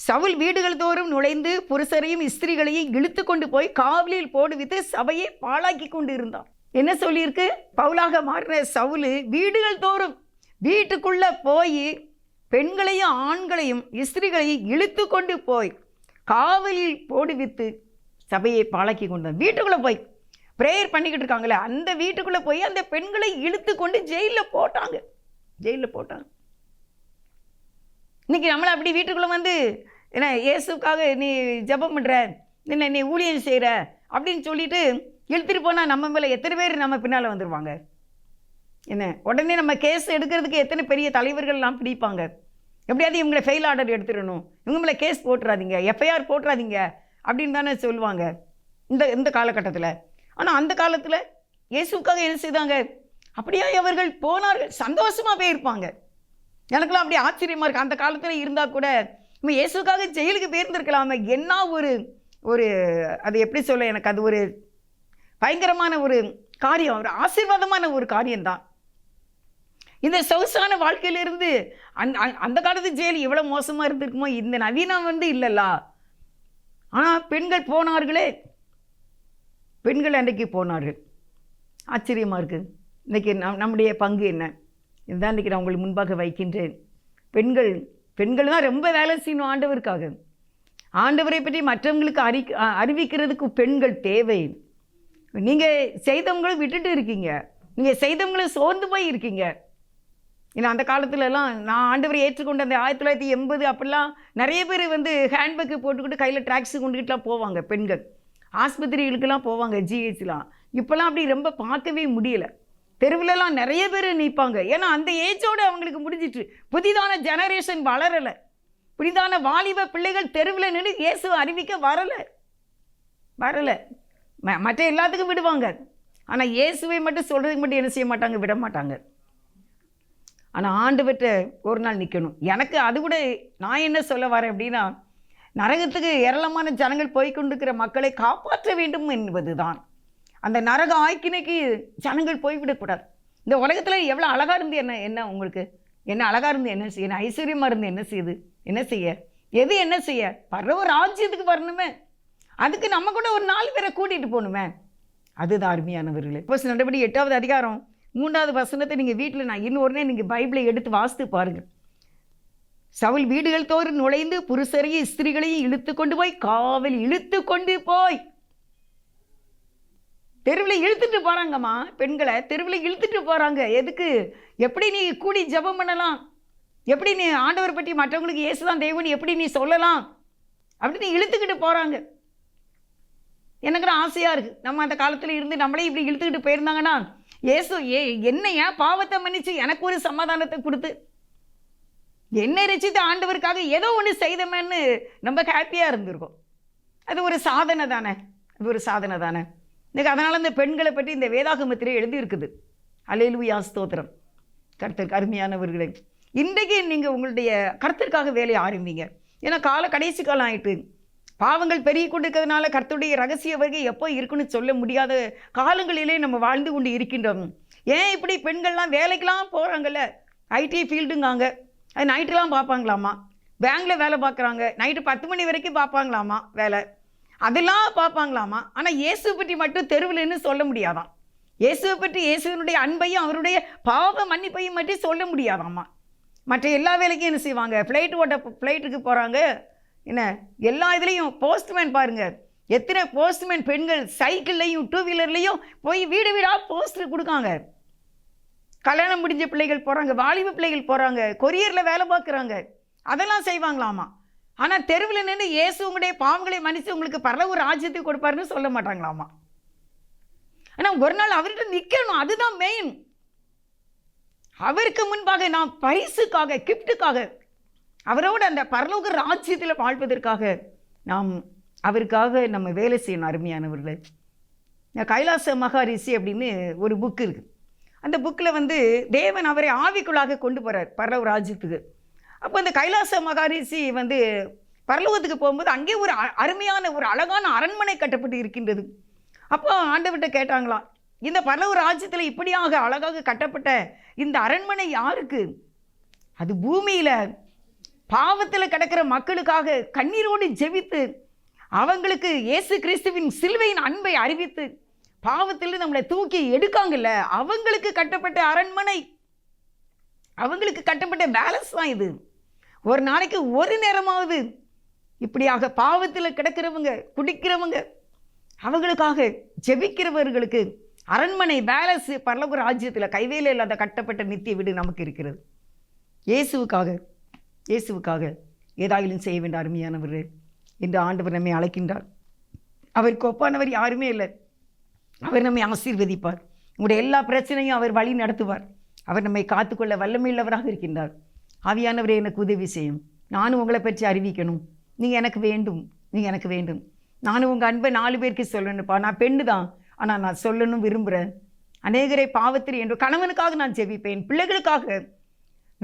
சவுல் வீடுகள் தோறும் நுழைந்து புருஷரையும் ஸ்திரீகளையும் இழுத்து கொண்டு போய் காவலில் போடுவித்து சபையை பாழாக்கி கொண்டு இருந்தான். என்ன சொல்லியிருக்கு? பவுலாக மாறின சவுல் வீடுகள் தோறும், வீட்டுக்குள்ளே போய் பெண்களையும் ஆண்களையும் ஸ்திரீகளையும் இழுத்து கொண்டு போய் காவலில் போடுவித்து சபையை பாழாக்கி கொண்டு வந்தான். வீட்டுக்குள்ளே போய் ப்ரேயர் பண்ணிக்கிட்டு இருக்காங்களே, அந்த வீட்டுக்குள்ளே போய் அந்த பெண்களை இழுத்து கொண்டு ஜெயிலில் போட்டாங்க. இன்றைக்கி நம்மளை அப்படி வீட்டுக்குள்ளே என்ன இயேசுக்காக நீ ஜெபம் பண்ணுற, என்ன நீ ஊழியம் செய்கிற அப்படின்னு சொல்லிட்டு இழுத்துட்டு போனால் நம்ம மேலே எத்தனை பேர் நம்ம பின்னால் வந்துடுவாங்க? என்ன உடனே நம்ம கேஸ் எடுக்கிறதுக்கு எத்தனை பெரிய தலைவர்கள்லாம் பிடிப்பாங்க. எப்படியாவது இவங்களை ஃபெயில் ஆர்டர் எடுத்துடணும், இவங்க மேலே கேஸ் போட்டுறாதீங்க, எஃப்ஐஆர் போட்டுறாதீங்க அப்படின்னு தானே சொல்லுவாங்க இந்த காலகட்டத்தில். ஆனால் அந்த காலத்தில் இயேசுக்காக என்ன செய்தாங்க? அப்படியே அவர்கள் போனார்கள், சந்தோஷமாக போயிருப்பாங்க. எனக்குலாம் அப்படி ஆச்சரியமாக இருக்குது. அந்த காலத்தில் இருந்தால் கூட நம்ம இயேசுக்காக ஜெயிலுக்கு போயிருந்துருக்கலாமே. என்ன ஒரு ஒரு அது எப்படி சொல்ல, எனக்கு அது ஒரு பயங்கரமான ஒரு காரியம், ஒரு ஆசீர்வாதமான ஒரு காரியம்தான். இந்த சொகுசான வாழ்க்கையிலிருந்து அந்த காலத்து ஜெயில் எவ்வளோ மோசமாக இருந்திருக்குமோ, இந்த நவீனம் இல்லைல்ல. ஆனால் பெண்கள் போனார்களே, பெண்கள் அன்றைக்கு போனார்கள். ஆச்சரியமாக இருக்குது. இன்றைக்கி நம்முடைய பங்கு என்ன? இதுதான் இன்றைக்கி நான் உங்களுக்கு முன்பாக வைக்கின்றேன். பெண்கள் தான் ரொம்ப வேலை செய்யணும் ஆண்டவருக்காக. ஆண்டவரை பற்றி மற்றவங்களுக்கு அறிவிக்கிறதுக்கு பெண்கள் தேவை. நீங்கள் செய்தவங்களும் விட்டுட்டு இருக்கீங்க, நீங்கள் செய்தவங்களும் சோர்ந்து போய் இருக்கீங்க. ஏன்னா அந்த காலத்துலலாம் நான் ஆண்டவரை ஏற்றுக்கொண்ட அந்த 1980 அப்படிலாம் நிறைய பேர் ஹேண்ட்பேக்கு போட்டுக்கிட்டு கையில் ட்ராக்ஸு கொண்டுக்கிட்டுலாம் போவாங்க. பெண்கள் ஆஸ்பத்திரிகளுக்கெல்லாம் போவாங்க, ஜிஹெச்லாம். இப்போல்லாம் அப்படி ரொம்ப பார்க்கவே முடியலை. தெருவிலலாம் நிறைய பேர் நிற்பாங்க. ஏன்னா அந்த ஏஜோடு அவங்களுக்கு முடிஞ்சிட்டு புதிதான ஜெனரேஷன் வளரலை. புதிதான வாலிப பிள்ளைகள் தெருவில் நின்று இயேசுவை அறிவிக்க வரலை. மற்ற எல்லாத்துக்கும் விடுவாங்க, ஆனால் இயேசுவை மட்டும் சொல்கிறதுக்கு மட்டும் என்ன செய்ய மாட்டாங்க, விட மாட்டாங்க. ஆனால் ஆண்டவர்கிட்ட ஒரு நாள் நிற்கணும். எனக்கு அது கூட நான் என்ன சொல்ல வரேன் அப்படின்னா, நரகத்துக்கு ஏராளமான ஜனங்கள் போய்கொண்டிருக்கிற மக்களை காப்பாற்ற வேண்டும் என்பது தான். அந்த நரக ஆய்க்கினைக்கு ஜனங்கள் போய்விடக்கூடாது. இந்த உலகத்தில் எவ்வளோ அழகாக இருந்து என்ன உங்களுக்கு என்ன அழகாக இருந்து என்ன செய்ய, என்ன ஐஸ்வர்யமாக இருந்து என்ன செய்ய எது என்ன செய்ய, பரவ ராஜ்யத்துக்கு வரணுமே. அதுக்கு நம்ம கூட ஒரு 4 பேரை கூட்டிகிட்டு போகணுமே. அதுதான் அருமையானவர்களே. அப்போஸ்தலர் நடபடி 8வது அதிகாரம் 3வது வசனத்தை நீங்கள் வீட்டில் நான் இன்னொருனே நீங்கள் பைபிளை எடுத்து வாசித்து பாருங்கள். சவுல் வீடுகள் தோறும் நுழைந்து புருஷரையும் ஸ்திரீகளையும் இழுத்து கொண்டு போய் தெருவில் இழுத்துட்டு போகிறாங்கம்மா. பெண்களை தெருவில் இழுத்துட்டு போகிறாங்க. எதுக்கு? எப்படி நீ கூடி ஜெபம் பண்ணலாம், எப்படி நீ ஆண்டவர் பற்றி மற்றவங்களுக்கு இயேசுதான் தெய்வம்னு எப்படி நீ சொல்லலாம் அப்படின்னு இழுத்துக்கிட்டு போகிறாங்க. எனக்கு ஆசையாக இருக்குது, நம்ம அந்த காலத்தில் இருந்து நம்மளே இப்படி இழுத்துக்கிட்டு போயிருந்தாங்கன்னா, இயேசு என்னையா பாவத்தை மன்னிச்சு எனக்கு ஒரு சமாதானத்தை கொடுத்து என்ன ரசித்த ஆண்டவருக்காக ஏதோ ஒன்று செய்தமேன்னு நம்ம ஹாப்பியாக இருந்திருக்கோம். அது ஒரு சாதனை தானே. இன்னைக்கு அதனால் இந்த பெண்களை பற்றி இந்த வேதாகமத்திலே எழுதியிருக்குது. அல்லேலூயா, ஸ்தோத்திரம். கர்த்தருக்கு அருமையானவர்களே, இன்றைக்கு நீங்கள் உங்களுடைய கர்த்தருக்காக வேலையை ஆரம்பிங்க. ஏன்னா கடைசி காலம் ஆகிட்டு, பாவங்கள் பெருகி கொண்டிருக்கிறதுனால கர்த்தருடைய ரகசிய வருகை எப்போ இருக்குன்னு சொல்ல முடியாத காலங்களிலே நம்ம வாழ்ந்து கொண்டு இருக்கின்றோம். ஏன் இப்படி பெண்கள்லாம் வேலைக்கெலாம் போகிறாங்கல்ல, ஐடி ஃபீல்டுங்காங்க, அது நைட்டுலாம் பார்ப்பாங்களாமா. பேங்கில் வேலை பார்க்குறாங்க, நைட்டு 10 மணி வரைக்கும் பார்ப்பாங்களாமா வேலை, அதெல்லாம் பார்ப்பாங்களாமா. ஆனால் இயேசுவை பற்றி மட்டும் தெருவில்னு சொல்ல முடியாதான். இயேசுவை பற்றி, இயேசுவினுடைய அன்பையும் அவருடைய பாவ மன்னிப்பையும் மட்டும் சொல்ல முடியாதாம்மா. மற்ற எல்லா வேலைக்கும் என்ன செய்வாங்க, ஃப்ளைட்டுக்கு போகிறாங்க. என்ன எல்லா இதுலேயும் போஸ்ட்மேன் பாருங்கள், எத்தனை போஸ்ட்மேன் பெண்கள் சைக்கிள்லையும் 2 வீலர்லேயும் போய் வீடாக போஸ்டர் கொடுக்காங்க. கல்யாணம் முடிஞ்ச பிள்ளைகள் போகிறாங்க, வாலிப பிள்ளைகள் போகிறாங்க, கொரியரில் வேலை பார்க்குறாங்க, அதெல்லாம் செய்வாங்களாமா. ஆனால் தெருவில் நின்று இயேசு உங்களுடைய பாவங்களை மன்னித்து உங்களுக்கு பரலோக ராஜ்யத்தை கொடுப்பாருன்னு சொல்ல மாட்டாங்களாமா. ஆனால் ஒரு நாள் அவர்கிட்ட நிற்கணும், அதுதான் மெயின். அவருக்கு முன்பாக நாம் பரிசுக்காக, கிஃப்ட்டுக்காக, அவரோட அந்த பரலோக ராஜ்யத்தில் வாழ்வதற்காக நாம் அவருக்காக நம்ம வேலை செய்யணும். அருமையானவர்களே, கைலாச மகாரிஷி அப்படின்னு ஒரு புக்கு இருக்குது. அந்த புக்கில் தேவன் அவரை ஆவிக்குள்ளாக கொண்டு போகிறார் பரலோக ராஜ்யத்துக்கு. அப்போ அந்த கைலாச மகாரிஷி பரலோகத்துக்கு போகும்போது அங்கே ஒரு அருமையான ஒரு அழகான அரண்மனை கட்டப்பட்டு இருக்கின்றது. அப்போ ஆண்டவர்கிட்ட கேட்டாங்களாம், இந்த பரலோக ராஜ்யத்தில் இப்படியாக அழகாக கட்டப்பட்ட இந்த அரண்மனை யாருக்கு? அது பூமியில் பாவத்தில் கிடக்கிற மக்களுக்காக கண்ணீரோடு ஜெபித்து அவங்களுக்கு இயேசு கிறிஸ்துவின் சிலுவையின் அன்பை அறிவித்து பாவத்தில் நம்மளை தூக்கி எடுக்காங்கல்ல, அவங்களுக்கு கட்டப்பட்ட அரண்மனை, அவங்களுக்கு கட்டப்பட்ட பேலன்ஸ் தான் இது. ஒரு நாளைக்கு ஒரு நேரமாவது இப்படியாக பாவத்தில் கிடக்கிறவங்க, குடிக்கிறவங்க, அவங்களுக்காக ஜெபிக்கிறவர்களுக்கு அரண்மனை பேலன்ஸ் பரலோக ராஜ்யத்தில் கைவேலை இல்லாத கட்டப்பட்ட நித்திய வீடு நமக்கு இருக்கிறது. இயேசுவுக்காக ஏதாயிலும் செய்ய வேண்டிய அருமையானவர் என்று ஆண்டவர் நம்மை அழைக்கின்றார். அவருக்கு ஒப்பானவர் யாருமே இல்லை. அவர் நம்மை ஆசீர்வதிப்பார். உங்களுடைய எல்லா பிரச்சனையும் அவர் வழி நடத்துவார். அவர் நம்மை காத்துக்கொள்ள வல்லமையுள்ளவராக இருக்கின்றார். ஆவியானவரே, எனக்கு உதவி செய்யும். நானும் உங்களை பற்றி அறிவிக்கணும். நீங்கள் எனக்கு வேண்டும். நானும் உங்கள் அன்பை 4 பேருக்கு சொல்லணும்ப்பா. நான் பெண்ணு தான், ஆனால் நான் சொல்லணும் விரும்புகிறேன். அநேகரை பாவத்தில் என்று கணவனுக்காக நான் ஜெபிப்பேன், பிள்ளைகளுக்காக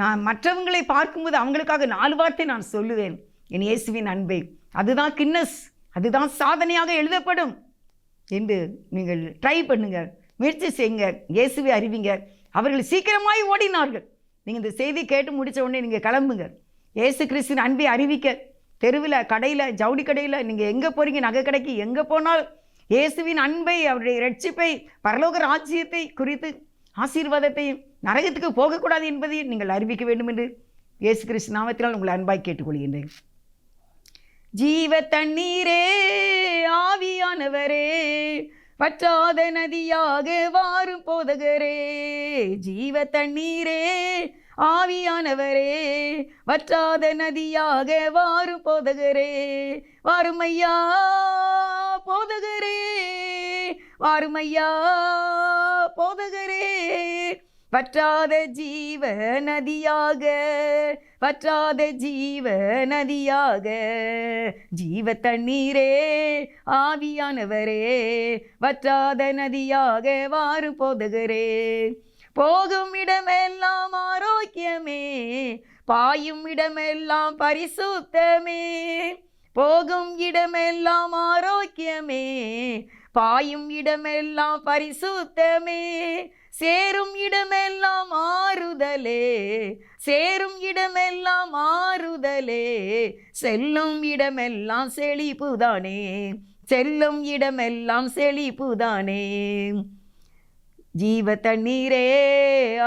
நான் மற்றவங்களை பார்க்கும்போது அவங்களுக்காக 4 வார்த்தை நான் சொல்லுவேன், என் இயேசுவின் அன்பை. அதுதான் கின்னஸ், அதுதான் சாதனையாக எழுதப்படும் என்று நீங்கள் ட்ரை பண்ணுங்க, முயற்சி செய்யுங்க, இயேசுவை அறிவிங்க. அவர்கள் சீக்கிரமாய் ஓடினார்கள். நீங்கள் இந்த செய்தி கேட்டு முடித்த உடனே நீங்கள் கிளம்புங்க, இயேசு கிறிஸ்துவின் அன்பை அறிவிக்க. தெருவில், கடையில், ஜவுளி கடையில், நீங்கள் எங்கே போகிறீங்க, நகை கடைக்கு எங்கே போனால் இயேசுவின் அன்பை, அவருடைய இரட்சிப்பை, பரலோக ராஜ்யத்தை குறித்து ஆசீர்வாதத்தையும் நரகத்துக்கு போகக்கூடாது என்பதையும் நீங்கள் அறிவிக்க வேண்டும் என்று இயேசு கிறிஸ்து நாமத்தினால் உங்களை அன்பாய் கேட்டுக்கொள்கின்றேன். ஜீவ தண்ணீரே ஆவியானவரே, வற்றாத நதியாக வாரும் போதகரே. ஜீவ தண்ணீரே ஆவியானவரே, வற்றாத நதியாக வாரும் போதகரே. வாருமையா போதகரே, வாருமையா போதகரே. வற்றாத ஜீவ நதியாக, வற்றாத ஜீவ நதியாக. ஜீவ தண்ணீரே ஆவியானவரே, வற்றாத நதியாக வாரும் போதகரே. போகும் இடமெல்லாம் ஆரோக்கியமே, பாயும் இடமெல்லாம் பரிசுத்தமே. போகும் இடமெல்லாம் ஆரோக்கியமே, பாயும் இடமெல்லாம் பரிசுத்தமே. சேரும் இடமெல்லாம் ஆறுதலே, சேரும் இடமெல்லாம் ஆறுதலே. செல்லும் இடமெல்லாம் செழிப்புதானே, செல்லும் இடமெல்லாம் செழிப்புதானே. ஜீவ தண்ணீரே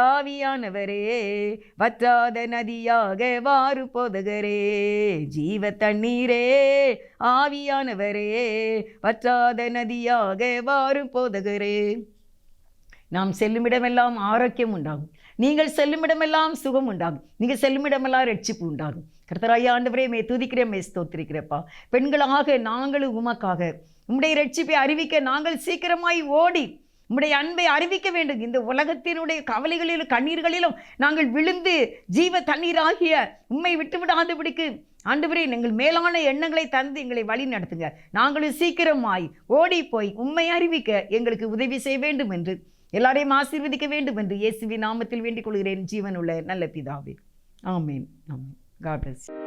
ஆவியானவரே, வற்றாத நதியாக வாரும் போதகரே. ஜீவ தண்ணீரே ஆவியானவரே, வற்றாத நதியாக வாரும் போதகரே. நாம் செல்லுமிடமெல்லாம் ஆரோக்கியம் உண்டாகும், நீங்கள் செல்லுமிடமெல்லாம் சுகம் உண்டாகும், நீங்கள் செல்லுமிடமெல்லாம் ரட்சிப்பு உண்டாகும். கர்த்தராகிய ஆண்டவரே, மே துதிக்கிறேன், மே ஸ்தோத்திரிக்கிறப்பா. பெண்களாக நாங்களும் உமக்காக உம்முடைய ரட்சிப்பை அறிவிக்க நாங்கள் சீக்கிரமாய் ஓடி உம்முடைய அன்பை அறிவிக்க வேண்டும். இந்த உலகத்தினுடைய கவலைகளிலும் கண்ணீர்களிலும் நாங்கள் விழுந்து ஜீவ தண்ணீராகிய உம்மை விட்டுவிடாதபடிக்கு ஆண்டவரே எங்கள் மேலான எண்ணங்களை தந்து எங்களை வழி நடத்துங்க. நாங்களும் சீக்கிரமாய் ஓடி போய் உம்மை அறிவிக்க எங்களுக்கு உதவி செய்ய வேண்டும் என்று, எல்லாரையும் ஆசீர்வதிக்க வேண்டும் என்று இயேசுவின் நாமத்தில் வேண்டிக் கொள்கிறேன், ஜீவனுள்ள நல்ல பிதாவே. ஆமேன். ஆமேன். God bless you.